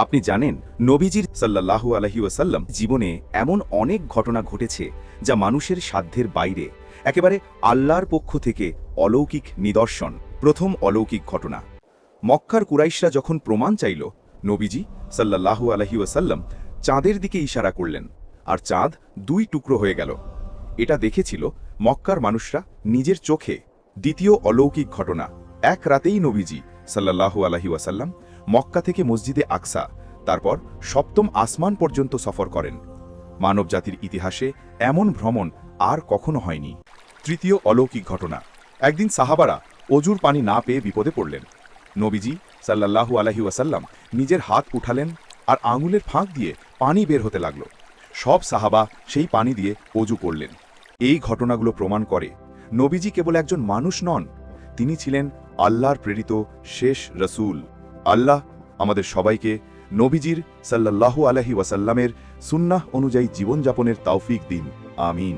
আপনি জানেন নবীজির সাল্লাল্লাহু আলাইহি ওয়াসাল্লাম জীবনে এমন অনেক ঘটনা ঘটেছে যা মানুষের সাধ্যের বাইরে, একেবারে আল্লাহর পক্ষ থেকে অলৌকিক নিদর্শন। প্রথম অলৌকিক ঘটনা, মক্কার কুরাইশরা যখন প্রমাণ চাইল, নবীজি সাল্লাল্লাহু আলাইহি ওয়াসাল্লাম চাঁদের দিকে ইশারা করলেন, আর চাঁদ দুই টুকরো হয়ে গেল। এটা দেখেছিল মক্কার মানুষরা নিজের চোখে। দ্বিতীয় অলৌকিক ঘটনা, এক রাতেই নবীজি সাল্লাল্লাহু আলাইহি ওয়াসাল্লাম মক্কা থেকে মসজিদে আকসা, তারপর সপ্তম আসমান পর্যন্ত সফর করেন। মানবজাতির ইতিহাসে এমন ভ্রমণ আর কখনো হয়নি। তৃতীয় অলৌকিক ঘটনা, একদিন সাহাবারা অজুর পানি না পেয়ে বিপদে পড়লেন। নবীজি সাল্লাল্লাহু আলাইহি ওয়াসাল্লাম নিজের হাত উঠালেন, আর আঙুলের ফাঁক দিয়ে পানি বের হতে লাগল। সব সাহাবা সেই পানি দিয়ে অজু করলেন। এই ঘটনাগুলো প্রমাণ করে নবীজি কেবল একজন মানুষ নন, তিনি ছিলেন আল্লাহর প্রেরিত শেষ রসূল। আল্লাহ আমাদের সবাইকে নবীজির সাল্লাল্লাহু আলাইহি ওয়াসাল্লামের সুন্নাহ অনুযায়ী জীবনযাপনের তৌফিক দিন। আমিন।